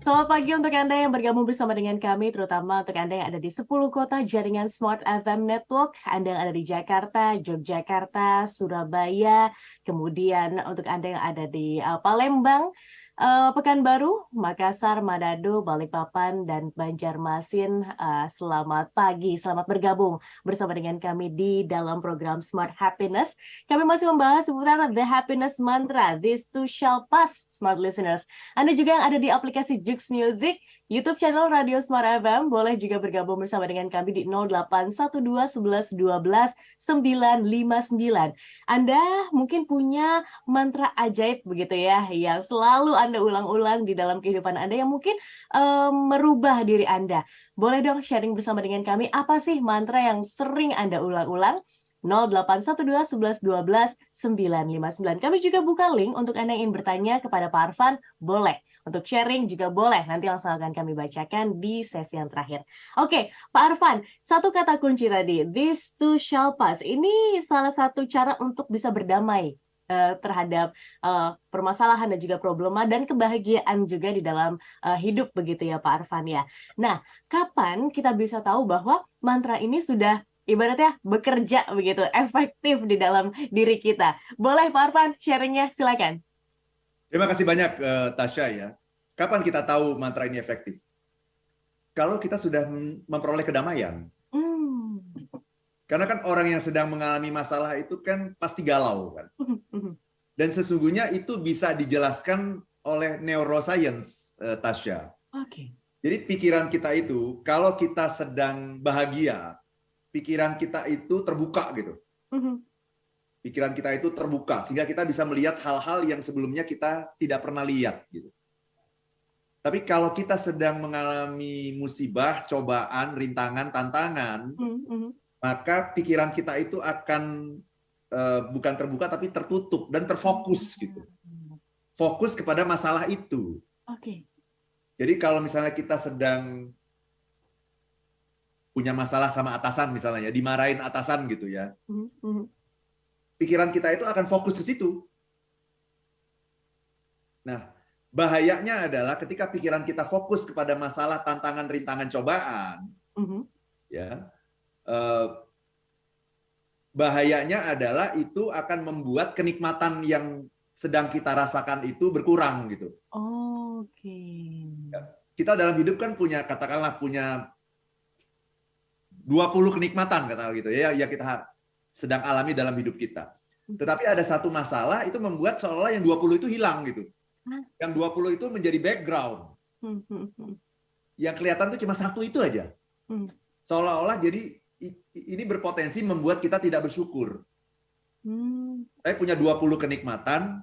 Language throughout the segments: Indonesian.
Selamat pagi untuk Anda yang bergabung bersama dengan kami, terutama untuk Anda yang ada di 10 kota jaringan Smart FM Network, Anda yang ada di Jakarta, Yogyakarta, Surabaya, kemudian untuk Anda yang ada di Palembang, Pekanbaru, Makassar, Manado, Balikpapan, dan Banjarmasin. Selamat pagi, selamat bergabung bersama dengan kami di dalam program Smart Happiness. Kami masih membahas seputar The Happiness Mantra, This Too Shall Pass, Smart Listeners. Anda juga yang ada di aplikasi Jux Music, YouTube channel Radio Smart FM, boleh juga bergabung bersama dengan kami di 0812 11 12 959. Anda mungkin punya mantra ajaib begitu ya, yang selalu Anda ulang-ulang di dalam kehidupan Anda yang mungkin merubah diri Anda. Boleh dong sharing bersama dengan kami, apa sih mantra yang sering Anda ulang-ulang? 0812 11 12 959. Kami juga buka link untuk Anda yang ingin bertanya kepada Pak Arfan, boleh. Untuk sharing juga boleh, nanti langsung akan kami bacakan di sesi yang terakhir. Oke, Pak Arfan, satu kata kunci tadi, this too shall pass. Ini salah satu cara untuk bisa berdamai terhadap permasalahan dan juga problema dan kebahagiaan juga di dalam hidup begitu ya Pak Arfan ya. Nah, kapan kita bisa tahu bahwa mantra ini sudah ibaratnya bekerja begitu, efektif di dalam diri kita? Boleh Pak Arfan sharingnya, silakan. Terima kasih banyak Tasya ya. Kapan kita tahu mantra ini efektif? Kalau kita sudah memperoleh kedamaian. Karena kan orang yang sedang mengalami masalah itu kan pasti galau kan. Dan sesungguhnya itu bisa dijelaskan oleh neuroscience, Tasya. Oke. Jadi pikiran kita itu, kalau kita sedang bahagia, pikiran kita itu terbuka gitu. Pikiran kita itu terbuka sehingga kita bisa melihat hal-hal yang sebelumnya kita tidak pernah lihat gitu. Tapi kalau kita sedang mengalami musibah, cobaan, rintangan, tantangan, maka pikiran kita itu akan bukan terbuka tapi tertutup dan terfokus gitu. Fokus kepada masalah itu. Oke. Jadi kalau misalnya kita sedang punya masalah sama atasan misalnya, dimarahin atasan gitu ya. Pikiran kita itu akan fokus ke situ. Nah, bahayanya adalah ketika pikiran kita fokus kepada masalah, tantangan, rintangan, cobaan, ya, bahayanya adalah itu akan membuat kenikmatan yang sedang kita rasakan itu berkurang gitu. Oke. Ya, kita dalam hidup kan punya, katakanlah punya 20 kenikmatan katakanlah gitu ya, ya kita sedang alami dalam hidup kita. Tetapi ada satu masalah itu membuat seolah yang 20 itu hilang gitu. Yang 20 itu menjadi background. Yang kelihatan itu cuma satu itu aja. Seolah-olah jadi ini berpotensi membuat kita tidak bersyukur. Saya punya 20 kenikmatan,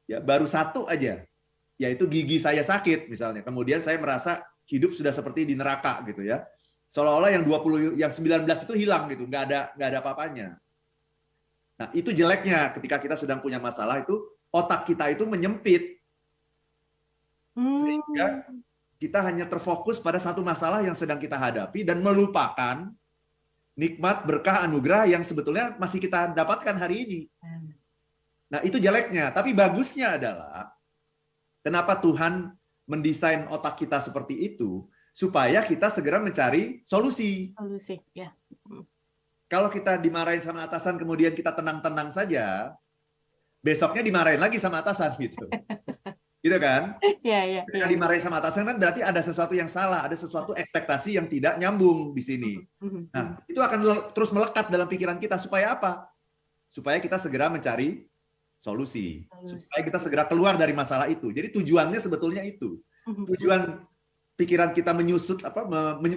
ya baru satu aja, yaitu gigi saya sakit misalnya. Kemudian saya merasa hidup sudah seperti di neraka gitu ya. Seolah-olah yang 20, yang 19 itu hilang gitu, nggak ada apa-apanya. Nah, itu jeleknya ketika kita sedang punya masalah itu, otak kita itu menyempit. Sehingga kita hanya terfokus pada satu masalah yang sedang kita hadapi dan melupakan nikmat, berkah, anugerah yang sebetulnya masih kita dapatkan hari ini. Nah, itu jeleknya. Tapi bagusnya adalah, kenapa Tuhan mendesain otak kita seperti itu? Supaya kita segera mencari solusi. Solusi, ya. Kalau kita dimarahin sama atasan, kemudian kita tenang-tenang saja, besoknya dimarahin lagi sama atasan gitu. Gitu kan? Iya. Ketika dimarahin sama atasan kan berarti ada sesuatu yang salah, ada sesuatu ekspektasi yang tidak nyambung di sini. Nah, itu akan terus melekat dalam pikiran kita. Supaya apa? Supaya kita segera mencari solusi. Supaya kita segera keluar dari masalah itu. Jadi tujuannya sebetulnya itu. Tujuan pikiran kita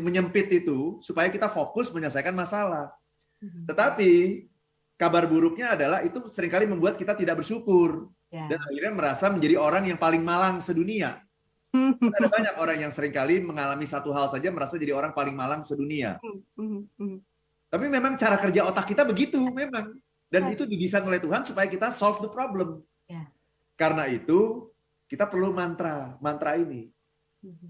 menyempit itu supaya kita fokus menyelesaikan masalah. Tetapi kabar buruknya adalah itu seringkali membuat kita tidak bersyukur dan akhirnya merasa menjadi orang yang paling malang sedunia. Ada banyak orang yang seringkali mengalami satu hal saja merasa jadi orang paling malang sedunia. Tapi memang cara kerja otak kita begitu memang, dan itu didesain oleh Tuhan supaya kita solve the problem. Karena itu kita perlu mantra ini.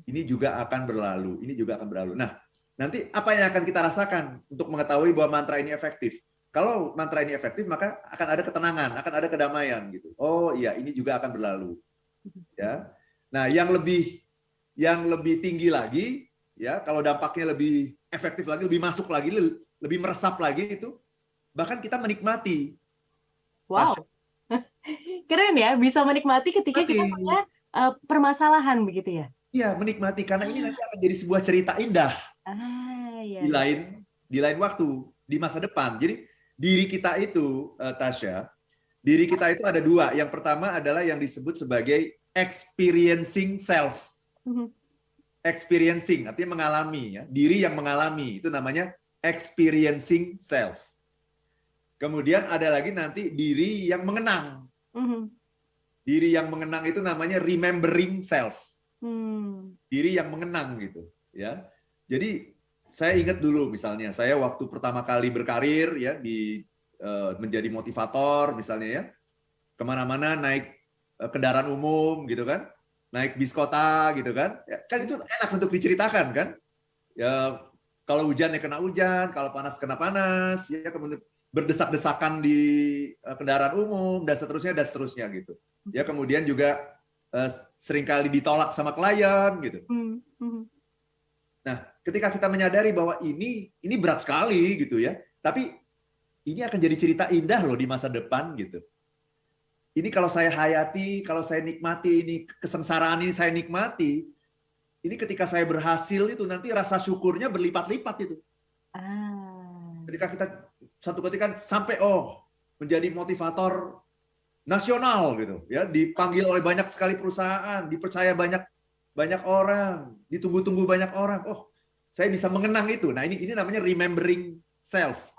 Ini juga akan berlalu, ini juga akan berlalu. Nah, nanti apa yang akan kita rasakan untuk mengetahui bahwa mantra ini efektif? Kalau mantra ini efektif, maka akan ada ketenangan, akan ada kedamaian gitu. Oh iya, ini juga akan berlalu. Ya. Nah, yang lebih yang lebih tinggi lagi, ya kalau dampaknya lebih efektif lagi, lebih masuk lagi, lebih meresap lagi itu, bahkan kita menikmati. Wow, keren ya, bisa menikmati ketika kita punya permasalahan begitu ya? Iya, menikmati karena ini nanti akan jadi sebuah cerita indah Ya. di lain waktu, di masa depan. Jadi diri kita itu, Tasya, diri kita itu ada dua. Yang pertama adalah yang disebut sebagai experiencing self. Experiencing, artinya mengalami. Ya. Diri yang mengalami, itu namanya experiencing self. Kemudian ada lagi nanti diri yang mengenang. Diri yang mengenang itu namanya remembering self. Diri yang mengenang gitu. Ya. Jadi saya ingat dulu misalnya, saya waktu pertama kali berkarir ya menjadi motivator misalnya ya, kemana-mana naik kendaraan umum gitu kan, naik bis kota gitu kan, ya, kan itu enak untuk diceritakan kan, ya kalau hujan ya kena hujan, kalau panas kena panas, ya kemudian berdesak-desakan di kendaraan umum dan seterusnya gitu, ya kemudian juga seringkali ditolak sama klien gitu. Nah, ketika kita menyadari bahwa ini berat sekali gitu ya, tapi ini akan jadi cerita indah loh di masa depan gitu. Ini kalau saya hayati, kalau saya nikmati, ini kesengsaraan ini saya nikmati, ini ketika saya berhasil itu nanti rasa syukurnya berlipat-lipat itu. Ketika kita satu ketika sampai menjadi motivator nasional gitu ya, dipanggil oleh banyak sekali perusahaan, dipercaya banyak orang, ditunggu-tunggu banyak orang. Saya bisa mengenang itu. Nah, ini namanya remembering self.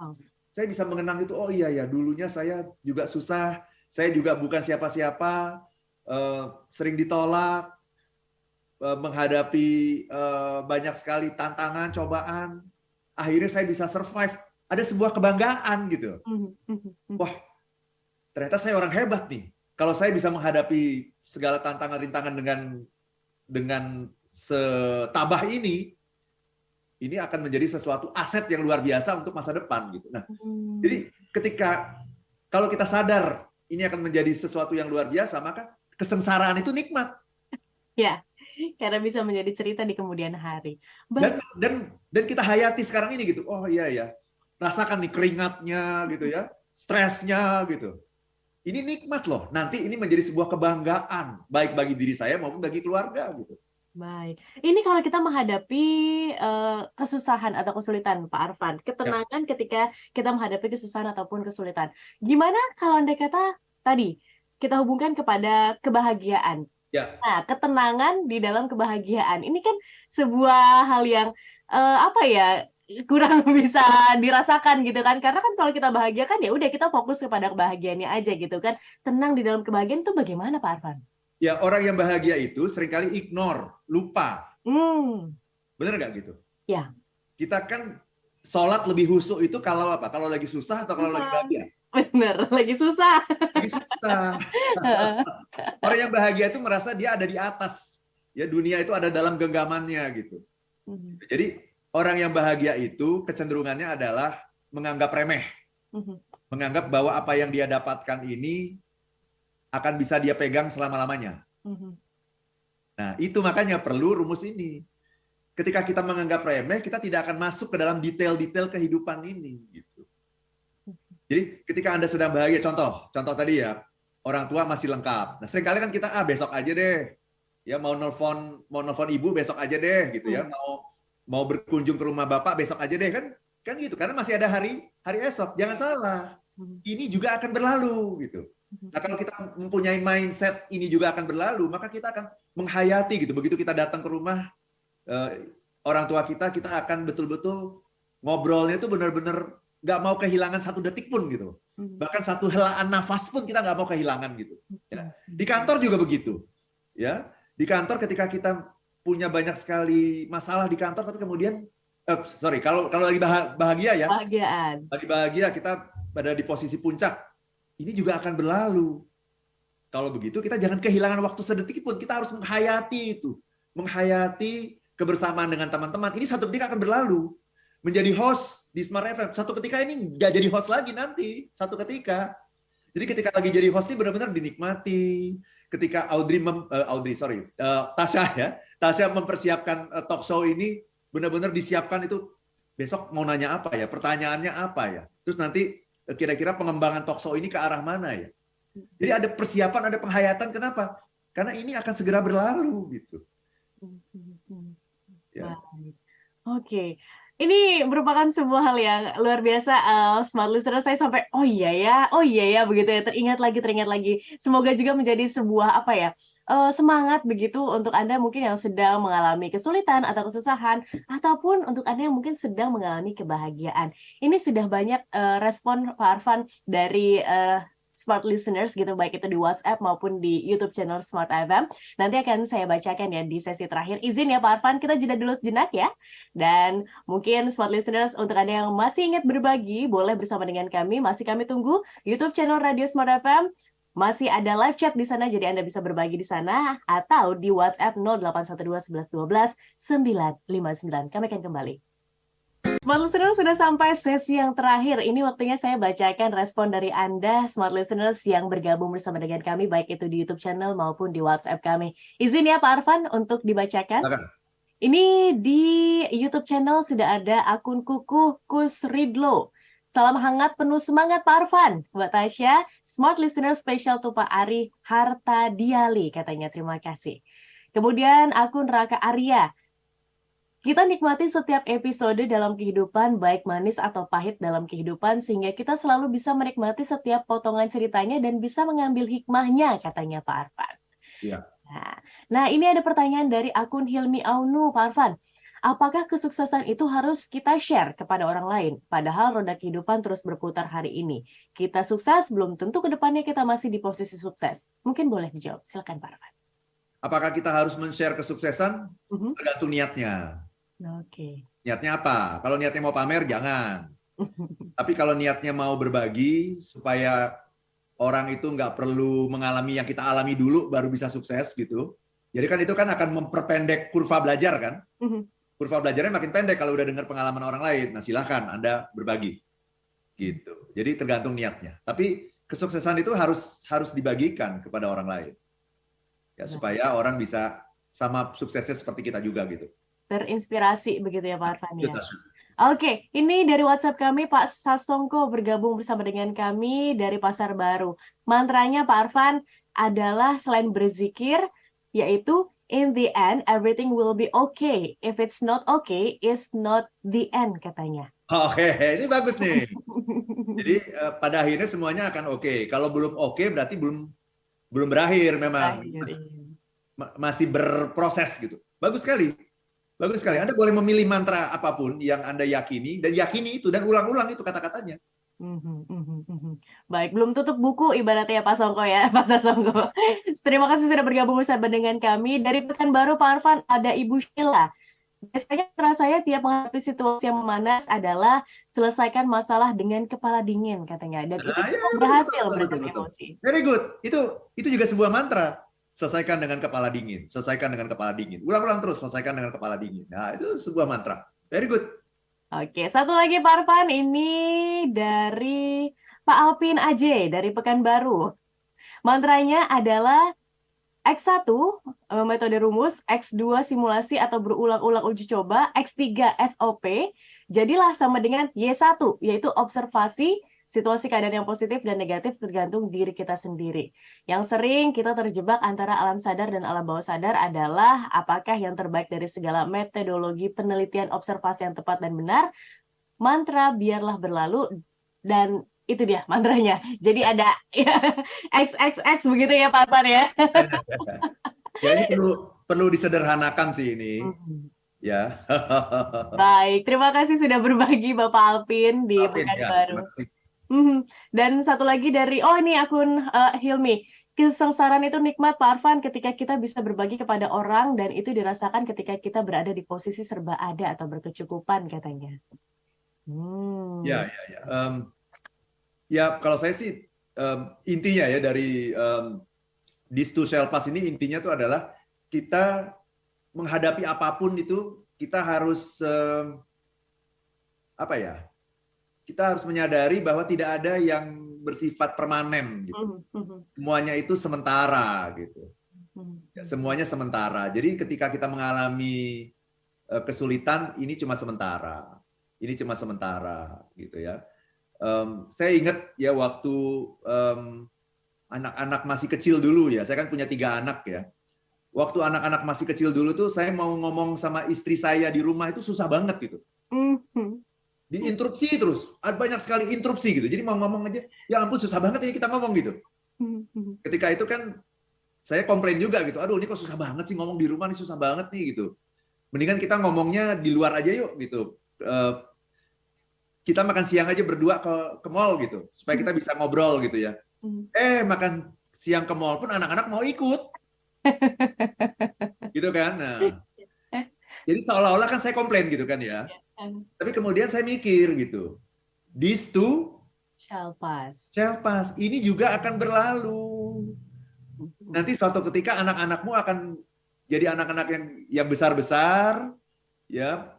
Saya bisa mengenang itu, iya ya, dulunya saya juga susah, saya juga bukan siapa-siapa, sering ditolak, menghadapi banyak sekali tantangan, cobaan, akhirnya saya bisa survive. Ada sebuah kebanggaan gitu. Wah, ternyata saya orang hebat nih. Kalau saya bisa menghadapi segala tantangan-rintangan dengan setabah ini akan menjadi sesuatu aset yang luar biasa untuk masa depan gitu. Nah, jadi kalau kita sadar ini akan menjadi sesuatu yang luar biasa, maka kesengsaraan itu nikmat. Ya, karena bisa menjadi cerita di kemudian hari. Dan kita hayati sekarang ini gitu. Oh iya ya, rasakan nih keringatnya gitu ya, stresnya gitu. Ini nikmat loh. Nanti ini menjadi sebuah kebanggaan baik bagi diri saya maupun bagi keluarga gitu. Baik. Ini kalau kita menghadapi kesusahan atau kesulitan, Pak Arfan, ketenangan ketika kita menghadapi kesusahan ataupun kesulitan. Gimana kalau Anda kata tadi kita hubungkan kepada kebahagiaan? Ya. Nah, ketenangan di dalam kebahagiaan. Ini kan sebuah hal yang kurang bisa dirasakan gitu kan. Karena kan kalau kita bahagia kan ya udah kita fokus kepada kebahagiaannya aja gitu kan. Tenang di dalam kebahagiaan itu bagaimana, Pak Arfan? Ya, orang yang bahagia itu seringkali ignore, lupa. Bener nggak gitu? Ya. Kita kan sholat lebih khusyuk itu kalau apa? Kalau lagi susah atau kalau lagi bahagia? Bener, lagi susah. Lagi susah. Orang yang bahagia itu merasa dia ada di atas. Ya, dunia itu ada dalam genggamannya gitu. Jadi orang yang bahagia itu kecenderungannya adalah menganggap remeh. Menganggap bahwa apa yang dia dapatkan ini akan bisa dia pegang selama-lamanya. Nah, itu makanya perlu rumus ini. Ketika kita menganggap remeh, kita tidak akan masuk ke dalam detail-detail kehidupan ini. Gitu. Jadi, ketika Anda sedang bahagia, contoh tadi ya, orang tua masih lengkap. Nah, seringkali kan kita, besok aja deh. Ya, mau nelfon ibu besok aja deh, gitu ya. Mau berkunjung ke rumah bapak besok aja deh, kan gitu. Karena masih ada hari esok. Jangan salah. Ini juga akan berlalu, gitu. Nah, kalau kita mempunyai mindset ini juga akan berlalu, maka kita akan menghayati gitu. Begitu kita datang ke rumah orang tua kita akan betul-betul ngobrolnya itu benar-benar nggak mau kehilangan satu detik pun gitu. Bahkan satu helaan nafas pun kita nggak mau kehilangan gitu. Ya. Di kantor juga begitu. Ya, di kantor ketika kita punya banyak sekali masalah di kantor, tapi kemudian kalau lagi bahagia ya, lagi bahagia kita pada di posisi puncak. Ini juga akan berlalu. Kalau begitu, kita jangan kehilangan waktu sedetik pun. Kita harus menghayati itu. Menghayati kebersamaan dengan teman-teman. Ini satu ketika akan berlalu. Menjadi host di Smart FM. Satu ketika ini nggak jadi host lagi nanti. Satu ketika. Jadi ketika lagi jadi host ini benar-benar dinikmati. ketika Tasya mempersiapkan talk show ini, benar-benar disiapkan itu besok mau nanya apa ya, pertanyaannya apa ya, terus nanti kira-kira pengembangan talk show ini ke arah mana ya. Jadi ada persiapan, ada penghayatan. Kenapa? Karena ini akan segera berlalu gitu. Ya. Oke. Ini merupakan sebuah hal yang luar biasa, smart listener. Saya sampai, oh iya ya, begitu ya, teringat lagi. Semoga juga menjadi sebuah semangat begitu untuk Anda mungkin yang sedang mengalami kesulitan atau kesusahan, ataupun untuk Anda yang mungkin sedang mengalami kebahagiaan. Ini sudah banyak respon Pak Arfan dari smart listeners gitu, baik itu di WhatsApp maupun di YouTube channel Smart FM. Nanti akan saya bacakan ya di sesi terakhir. Izin ya Pak Arfan, kita jeda dulu sejenak ya. Dan mungkin smart listeners, untuk Anda yang masih ingat berbagi, boleh bersama dengan kami. Masih kami tunggu YouTube channel Radio Smart FM. Masih ada live chat di sana, jadi Anda bisa berbagi di sana. Atau di WhatsApp 0812 11 12 959. Kami akan kembali. Smart Listeners, sudah sampai sesi yang terakhir. Ini waktunya saya bacakan respon dari Anda, Smart Listeners, yang bergabung bersama dengan kami, baik itu di YouTube channel maupun di WhatsApp kami. Izin ya Pak Arfan untuk dibacakan. Ini di YouTube channel sudah ada akun Kuku Kusridlo. Salam hangat penuh semangat Pak Arfan. Mbak Tasya, Smart Listener Special to Pak Ari Harta Diali, katanya terima kasih. Kemudian akun Raka Arya. Kita nikmati setiap episode dalam kehidupan, baik manis atau pahit dalam kehidupan, sehingga kita selalu bisa menikmati setiap potongan ceritanya dan bisa mengambil hikmahnya, katanya Pak Arfan. Iya. Nah, ini ada pertanyaan dari akun Hilmi Aunu, Pak Arfan. Apakah kesuksesan itu harus kita share kepada orang lain? Padahal roda kehidupan terus berputar hari ini. Kita sukses, belum tentu ke depannya kita masih di posisi sukses. Mungkin boleh dijawab. Silakan Pak Arfan. Apakah kita harus men-share kesuksesan? Tergantung niatnya. Oke. Niatnya apa? Kalau niatnya mau pamer, jangan. Tapi kalau niatnya mau berbagi, supaya orang itu nggak perlu mengalami yang kita alami dulu, baru bisa sukses gitu. Jadi kan itu kan akan memperpendek kurva belajar kan? Kurva belajarnya makin pendek kalau udah dengar pengalaman orang lain. Nah silahkan Anda berbagi. Gitu. Jadi tergantung niatnya. Tapi kesuksesan itu harus dibagikan kepada orang lain. Ya, supaya orang bisa sama suksesnya seperti kita juga gitu. Terinspirasi begitu ya Pak Arfan ya. Oke, ini dari WhatsApp kami Pak Sasongko bergabung bersama dengan kami dari Pasar Baru. Mantranya Pak Arfan adalah selain berzikir, yaitu in the end everything will be okay. If it's not okay, it's not the end, katanya. Oke, ini bagus nih. Jadi pada akhirnya semuanya akan oke. Kalau belum oke berarti belum berakhir memang. Masih berproses gitu. Bagus sekali. Bagus sekali. Anda boleh memilih mantra apapun yang Anda yakini, dan yakini itu, dan ulang-ulang itu kata-katanya. Baik, belum tutup buku ibaratnya Pak Songko ya, Pak Sasongko. Terima kasih sudah bergabung bersama dengan kami. Dari Pekanbaru, Pak Arfan, ada Ibu Sheila. Biasanya cara saya tiap menghadapi situasi yang memanas adalah selesaikan masalah dengan kepala dingin, katanya. Dan itu berhasil meredam emosi. Very good. Itu juga sebuah mantra. Selesaikan dengan kepala dingin, selesaikan dengan kepala dingin. Ulang-ulang terus, selesaikan dengan kepala dingin. Nah, itu sebuah mantra. Very good. Oke, satu lagi Pak Arfan, ini dari Pak Alpin AJ, dari Pekanbaru. Mantranya adalah X1, metode rumus, X2, simulasi atau berulang-ulang uji coba, X3, SOP, jadilah sama dengan Y1, yaitu observasi, situasi keadaan yang positif dan negatif tergantung diri kita sendiri. Yang sering kita terjebak antara alam sadar dan alam bawah sadar adalah apakah yang terbaik dari segala metodologi penelitian observasi yang tepat dan benar. Mantra biarlah berlalu, dan itu dia mantranya. Jadi ada XXX begitu ya Pak Arfan ya. Ya ini perlu disederhanakan sih ini. Ya. Baik, terima kasih sudah berbagi Bapak Alpin di Pekanbaru. Dan satu lagi dari, ini akun Hilmi. Kesengsaraan itu nikmat Pak Arfan ketika kita bisa berbagi kepada orang, dan itu dirasakan ketika kita berada di posisi serba ada atau berkecukupan, katanya. Ya. Ya kalau saya sih intinya ya dari This Too Shall Pass ini, intinya itu adalah kita menghadapi apapun itu kita harus kita harus menyadari bahwa tidak ada yang bersifat permanen gitu. Semuanya itu sementara gitu. Semuanya sementara. Jadi ketika kita mengalami kesulitan, ini cuma sementara. Ini cuma sementara gitu ya. Saya ingat ya waktu anak-anak masih kecil dulu ya. Saya kan punya 3 anak ya. Waktu anak-anak masih kecil dulu tuh saya mau ngomong sama istri saya di rumah itu susah banget gitu. Diinterupsi terus. Ada banyak sekali interupsi gitu. Jadi mau ngomong aja, ya ampun susah banget ya kita ngomong gitu. Ketika itu kan saya komplain juga gitu. Aduh ini kok susah banget sih ngomong di rumah nih, susah banget nih gitu. Mendingan kita ngomongnya di luar aja yuk gitu. Kita makan siang aja berdua ke mall gitu, supaya kita bisa ngobrol gitu ya. Makan siang ke mall pun anak-anak mau ikut. Gitu kan. Nah, jadi seolah-olah kan saya komplain gitu kan ya. Tapi kemudian saya mikir gitu. This too shall pass. Shall pass. Ini juga akan berlalu. Nanti suatu ketika anak-anakmu akan jadi anak-anak yang besar-besar, ya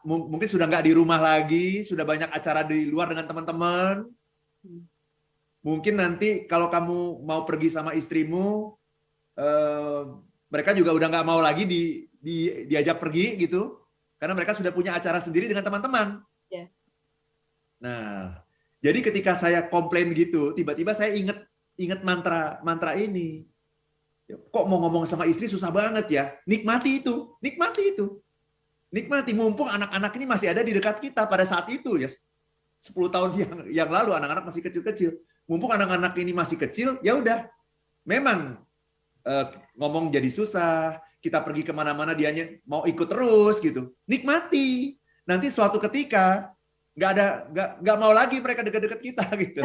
mungkin sudah nggak di rumah lagi, sudah banyak acara di luar dengan teman-teman. Mungkin nanti kalau kamu mau pergi sama istrimu, mereka juga udah nggak mau lagi diajak pergi gitu, karena mereka sudah punya acara sendiri dengan teman-teman. Yeah. Nah, jadi ketika saya komplain gitu, tiba-tiba saya ingat mantra ini. Kok mau ngomong sama istri susah banget ya? Nikmati itu, nikmati itu. Nikmati, mumpung anak-anak ini masih ada di dekat kita pada saat itu ya. 10 tahun yang lalu anak-anak masih kecil-kecil. Mumpung anak-anak ini masih kecil, ya udah. Memang ngomong jadi susah, kita pergi kemana-mana dianya mau ikut terus gitu. Nikmati. Nanti suatu ketika nggak mau lagi mereka dekat-dekat kita gitu.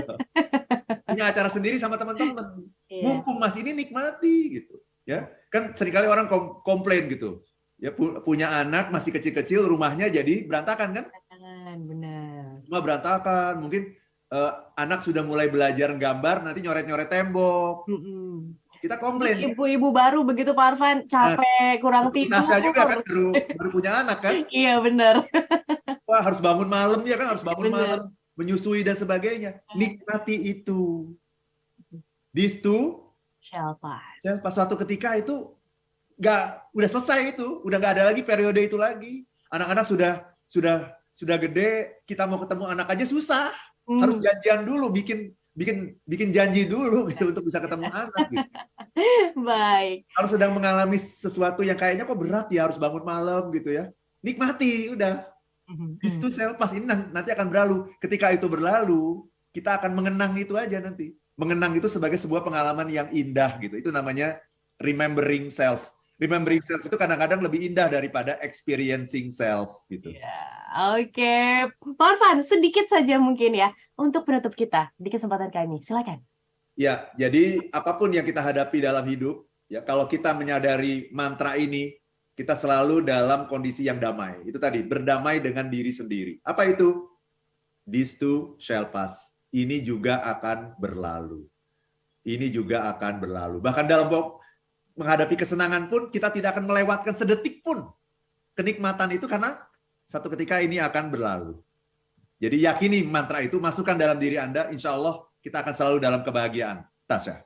Punya acara sendiri sama teman-teman. Mumpung masih ini nikmati gitu. Ya, kan seringkali orang komplain gitu. Ya punya anak masih kecil-kecil, rumahnya jadi berantakan kan? Benar. Semua berantakan. Mungkin anak sudah mulai belajar gambar, nanti nyoret-nyoret tembok. Kita komplain. Ibu-ibu baru begitu Pak Arfan, capek, kurang tidur. Tasya juga kan baru punya anak kan? Iya benar. Wah harus bangun malam ya kan, harus bangun malam, menyusui dan sebagainya. Nikmati itu. This too shall pass. Ya, pas suatu ketika itu udah selesai itu, udah nggak ada lagi periode itu lagi. Anak-anak sudah gede, kita mau ketemu anak aja susah. Harus janjian dulu, bikin janji dulu gitu untuk bisa ketemu anak gitu. Baik. Kalau sedang mengalami sesuatu yang kayaknya kok berat ya, harus bangun malam gitu ya. Nikmati, udah. Itu selepas ini nanti akan berlalu. Ketika itu berlalu, kita akan mengenang itu aja nanti. Mengenang itu sebagai sebuah pengalaman yang indah gitu. Itu namanya remembering self. Remembering self itu kadang-kadang lebih indah daripada experiencing self gitu. Oke. Pak Arfan, sedikit saja mungkin ya untuk penutup kita di kesempatan kami. Silakan. Ya, jadi apapun yang kita hadapi dalam hidup, ya kalau kita menyadari mantra ini, kita selalu dalam kondisi yang damai. Itu tadi, berdamai dengan diri sendiri. Apa itu? This too shall pass. Ini juga akan berlalu. Ini juga akan berlalu. Bahkan dalam menghadapi kesenangan pun, kita tidak akan melewatkan sedetik pun kenikmatan itu karena satu ketika ini akan berlalu. Jadi yakini mantra itu, masukkan dalam diri Anda, insya Allah kita akan selalu dalam kebahagiaan. Tasya.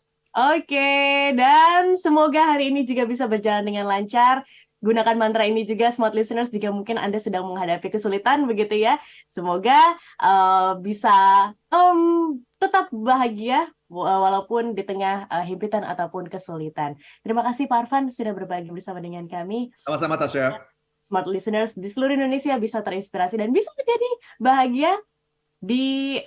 Oke, dan semoga hari ini juga bisa berjalan dengan lancar. Gunakan mantra ini juga, smart listeners, jika mungkin Anda sedang menghadapi kesulitan, begitu ya. Semoga bisa tetap bahagia, walaupun di tengah himpitan ataupun kesulitan. Terima kasih Pak Arfan sudah berbagi bersama dengan kami. Sama-sama Tasya. Smart listeners di seluruh Indonesia bisa terinspirasi dan bisa menjadi bahagia di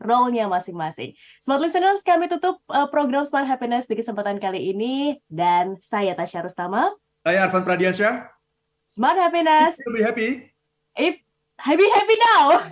role-nya masing-masing. Smart listeners, kami tutup program Smart Happiness di kesempatan kali ini. Dan saya Tasya Rustama. Saya Arfan Pradiansyah. Smart Happiness. Be happy. Happy now.